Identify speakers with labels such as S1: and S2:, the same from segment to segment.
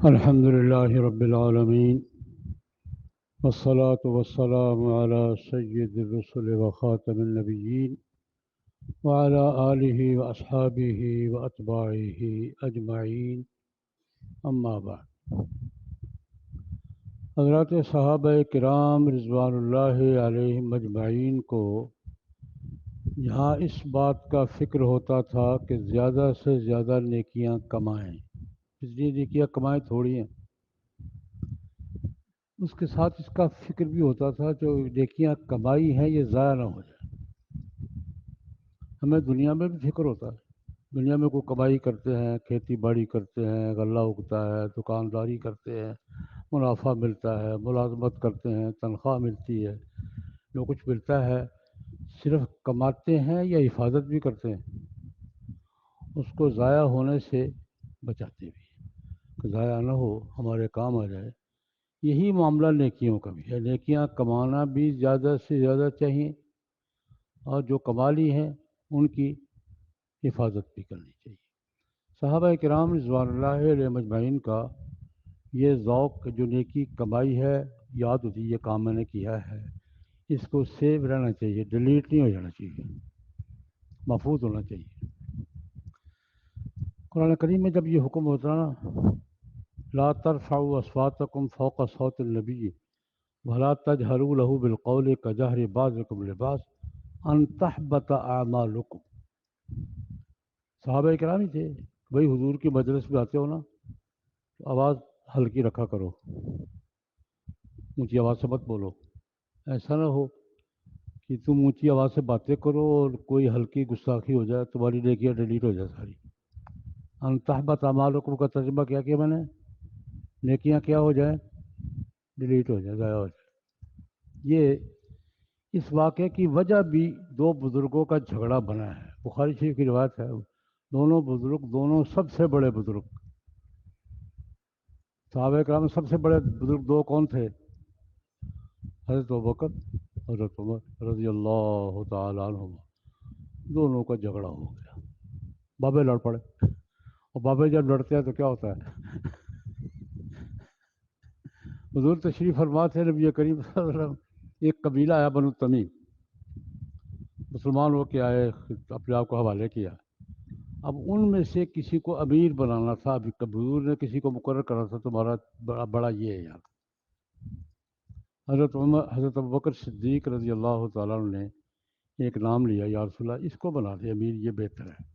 S1: الحمد لله رب العالمين والصلاة والسلام على سيد الرسل وخاتم النبيين وعلى آله وأصحابه وأتباعه أجمعين أما بعد. حضرات صحابہ کرام رضوان اللہ علیہم اجمعین کو یہاں اس بات کا فکر ہوتا تھا کہ زیادہ سے زیادہ نیکیاں کمائیں، اس لیے نیکیاں کمائیں تھوڑی ہیں، اس کے ساتھ اس کا فکر بھی ہوتا تھا جو نیکیاں کمائی ہیں یہ ضائع نہ ہو جائے. ہمیں دنیا میں بھی فکر ہوتا ہے، دنیا میں کوئی کمائی کرتے ہیں، کھیتی باڑی کرتے ہیں، غلہ اگتا ہے، دکانداری کرتے ہیں، منافع ملتا ہے، ملازمت کرتے ہیں، تنخواہ ملتی ہے، جو کچھ ملتا ہے صرف کماتے ہیں یا حفاظت بھی کرتے ہیں، اس کو ضائع ہونے سے بچاتے بھی ہیں کہ ضائع نہ ہو، ہمارے کام آ جائے. یہی معاملہ نیکیوں کا بھی ہے، نیکیاں کمانا بھی زیادہ سے زیادہ چاہیے اور جو کما لی ہیں ان کی حفاظت بھی کرنی چاہیے. صحابہ کرام رضوان اللہ علیہ مجمعین کا یہ ذوق جو نیکی کمائی ہے، یاد ہوتی یہ کام میں نے کیا ہے، اس کو سیو رہنا چاہیے، ڈیلیٹ نہیں ہو جانا چاہیے، محفوظ ہونا چاہیے. قرآن کریم میں جب یہ حکم ہوتا نا، لا ترفعوا اصواتکم فوق صوت النبی ولا تجهروا له بالقول كجهر بعضكم لبعض ان تحبط اعمالكم. صحابہ کرام ہی تھے، بھائی حضور کی مجلس میں آتے ہو نا تو آواز ہلکی رکھا کرو، اونچی آواز سے مت بولو. ایسا نہ ہو کہ تم اونچی آواز سے باتیں کرو اور کوئی ہلکی گستاخی ہو جائے، تمہاری نیکیاں ڈیلیٹ ہو جائے ساری. ان تحبط اعمالکم کا ترجمہ کیا کیا میں نے؟ نیکیاں کیا ہو جائیں؟ ڈیلیٹ ہو جائے، ضائع ہو جائے. یہ اس واقعے کی وجہ بھی دو بزرگوں کا جھگڑا بنا ہے. بخاری شریف کی روایت ہے، دونوں بزرگ، دونوں سب سے بڑے بزرگ صحابہ کرام میں سب سے بڑے بزرگ دو کون تھے؟ حضرت ابوبکر، حضرت عمر رضی اللہ تعالی عنہما. دونوں کا جھگڑا ہو گیا، بابے لڑ پڑے. اور بابے جب لڑتے ہیں تو کیا ہوتا ہے؟ حضور تشریف فرما تھے نبی کریم صلی اللہ علیہ وسلم، ایک قبیلہ آیا بنو تمیم، مسلمان ہو کے آئے، اپنے آپ کو حوالے کیا. اب ان میں سے کسی کو امیر بنانا تھا، ابھی حضور نے کسی کو مقرر کرا تھا، تمہارا بڑا یہ ہے یار. حضرت عمر، حضرت ابوبکر صدیق رضی اللہ تعالیٰ عنہ نے ایک نام لیا، یا رسول اللہ اس کو بنا دے امیر، یہ بہتر ہے.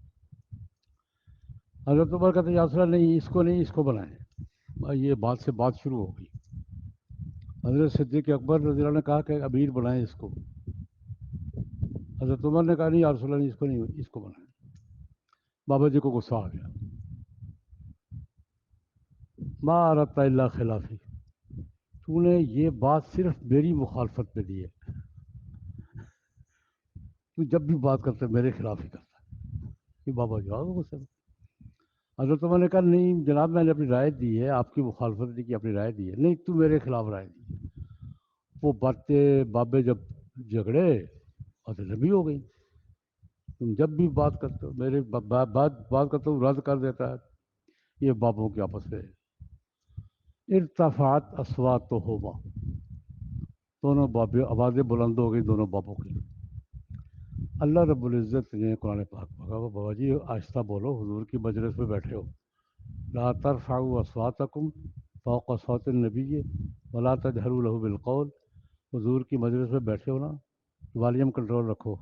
S1: حضرت عمر کہتے یا رسول اللہ نہیں، اس کو نہیں، اس کو بنائیں. یہ بات سے بات شروع ہو گئی. حضرت صدیق اکبر رضی اللہ عنہ نے کہا کہ امیر بنائیں اس کو. حضرت عمر نے کہا نہیں یا رسول اللہ نہیں، اس کو نہیں، اس کو بنائیں. بابا جی کو غصہ آ گیا، ما اردت الا خلافی، تو نے یہ بات صرف میری مخالفت پہ دی ہے، تو جب بھی بات کرتا ہے میرے خلاف ہی کرتا ہے. کہ بابا جی آؤ غصے میں. حضرت عمر نے کہا نہیں جناب، میں نے اپنی رائے دی ہے، آپ کی مخالفت نہیں کی، اپنی رائے دی ہے. نہیں تو میرے خلاف رائے دی. وہ باتیں بابے جب جھگڑے اور لمبی ہو گئی. تم جب بھی بات کرتے ہو میرے بات کرتے ہو رد کر دیتا ہے. یہ بابوں کے آپس میں ارتفعت اصواتہما، دونوں بابے آوازیں بلند ہو گئی دونوں بابوں کی. اللہ رب العزت نے قرآن پاک پڑھا، بابا جی آہستہ بولو، حضور کی مجلس میں بیٹھے ہو. لا ترفعوا اصواتکم فوق صوت النبی ولا تجہروا له بالقول. حضور کی مجلس میں بیٹھے ہو نا، والیوم کنٹرول رکھو،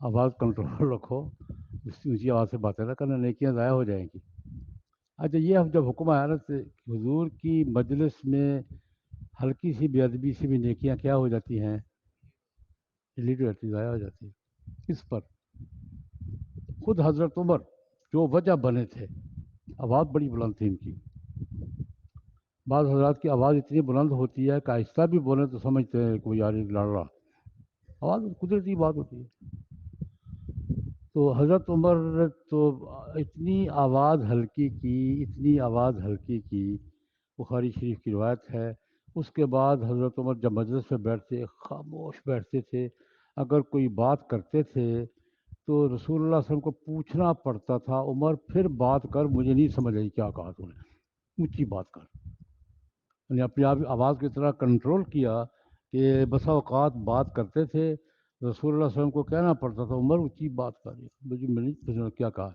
S1: آواز کنٹرول رکھو، اونچی آواز سے باتیں نہ کرنا، نیکیاں ضائع ہو جائیں گی. اچھا یہ جب حکم آیا نا کہ حضور کی مجلس میں ہلکی سی بے ادبی سے بھی نیکیاں کیا ہو جاتی ہیں؟ ڈیلیٹ ہو جاتی، ضائع ہو جاتی. اس پر خود حضرت عمر جو وجہ بنے تھے، آواز بڑی بلند تھی ان کی. بعض حضرات کی آواز اتنی بلند ہوتی ہے کہ آہستہ بھی بولیں تو سمجھتے ہیں کوئی یار لڑ رہا. آواز قدرتی بات ہوتی ہے. تو حضرت عمر تو اتنی آواز ہلکی کی، اتنی آواز ہلکی کی، بخاری شریف کی روایت ہے. اس کے بعد حضرت عمر جب مجلس میں بیٹھتے خاموش بیٹھتے تھے. اگر کوئی بات کرتے تھے تو رسول اللہ صلی اللہ علیہ وسلم کو پوچھنا پڑتا تھا، عمر پھر بات کر، مجھے نہیں سمجھ آئی کیا کہا تو نے. اونچی بات کر، یعنی اپنی آپ آواز کی طرح کنٹرول کیا کہ بسا اوقات بات کرتے تھے رسول اللہ علیہ وسلم کو کہنا پڑتا تھا عمر اونچی بات کر، مجھے میں کیا کہا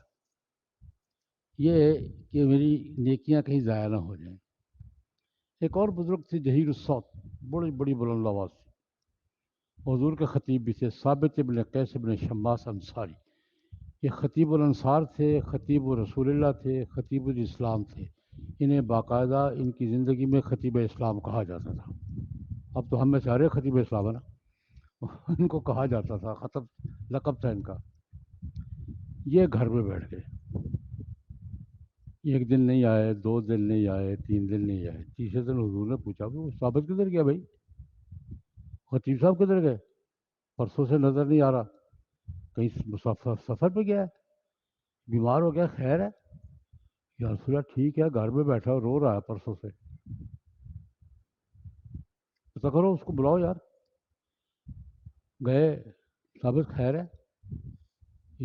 S1: یہ ہے کہ میری نیکیاں کہیں ضائع نہ ہو جائیں۔ ایک اور بزرگ تھے جہیر الصوت، بڑی بڑی بلند آواز تھی، حضور کے خطیب بھی تھے، ثابت ابن قیس ابن شماس انصاری۔ یہ خطیب الانصار تھے، خطیب رسول اللہ تھے، خطیب الاسلام تھے۔ انہیں باقاعدہ ان کی زندگی میں خطیب اسلام کہا جاتا تھا۔ اب تو ہم میں سارے خطیب اسلام ہے نا، ان کو کہا جاتا تھا، خطب لقب تھا ان کا۔ یہ گھر میں بیٹھ گئے، ایک دن نہیں آئے، 2 دن نہیں آئے، 3 دن نہیں آئے، تیسرے دن حضور نے پوچھا کہ وہ ثابت کدھر گیا بھائی، خطیب صاحب کدھر گئے، پرسوں سے نظر نہیں آ رہا، کہیں سفر پہ گیا ہے، بیمار ہو گیا، خیر ہے؟ یا رسول اللہ ٹھیک ہے، گھر میں بیٹھا رو رہا ہے پرسوں سے، پتہ کرو اس کو بلاؤ یار۔ گئے، ثابت خیر ہے؟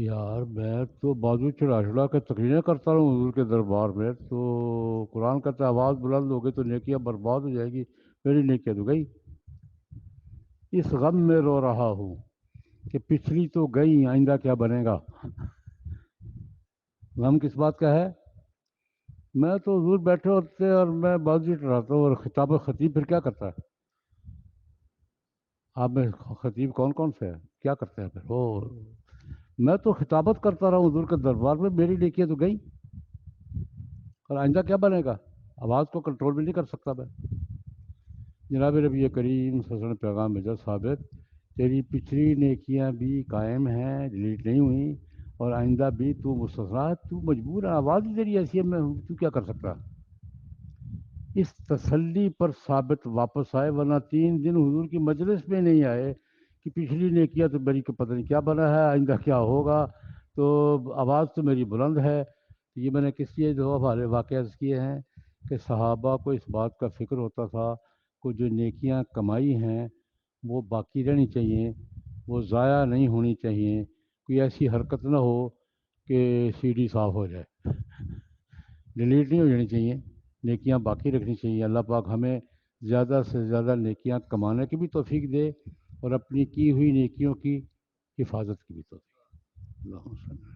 S1: یار میں تو بازو چڑھا چڑھا کے تقریریں کرتا رہا ہوں حضور کے دربار میں، تو قرآن کہتا ہے آواز بلند ہو گئی تو نیکیاں برباد ہو جائے گی، میری نیکیاں تو گئی۔ اس غم میں رو رہا ہوں کہ پچھلی تو گئی، آئندہ کیا بنے گا۔ غم کس بات کا ہے؟ میں تو حضور بیٹھے ہوتے اور میں بازو چڑھاتا ہوں، اور خطاب خطیب پھر کیا کرتا ہے؟ آپ میں خطیب کون کون سے ہے، کیا کرتے ہیں پھر وہ؟ میں تو خطابت کرتا رہا ہوں حضور کے دربار میں، میری نیکیاں تو گئی، اور آئندہ کیا بنے گا؟ آواز کو کنٹرول بھی نہیں کر سکتا میں۔ جناب نبی کریم صلی اللہ علیہ وسلم نے پیغام بھیجا، ثابت تیری پچھلی نیکیاں بھی قائم ہیں، ڈیلیٹ نہیں ہوئی، اور آئندہ بھی تو مستثنا ہے، تو مجبور ہے، آواز ہی تیری ایسی ہے، میں تو کیا کر سکتا۔ اس تسلی پر ثابت واپس آئے، ورنہ 3 دن حضور کی مجلس میں نہیں آئے کہ پچھلی نیکیاں تو میری کو پتہ نہیں کیا بنا ہے، آئندہ کیا ہوگا، تو آواز تو میری بلند ہے۔ یہ میں نے کس لیے جو ہمارے واقعات کیے ہیں کہ صحابہ کو اس بات کا فکر ہوتا تھا کہ جو نیکیاں کمائی ہیں وہ باقی رہنی چاہیے، وہ ضائع نہیں ہونی چاہیے، کوئی ایسی حرکت نہ ہو کہ سی ڈی صاف ہو جائے، ڈیلیٹ نہیں ہو جانی چاہیے، نیکیاں باقی رکھنی چاہیے۔ اللہ پاک ہمیں زیادہ سے زیادہ نیکیاں کمانے کی بھی توفیق دے، اور اپنی کی ہوئی نیکیوں کی حفاظت کی بھی توفیق۔ اللہ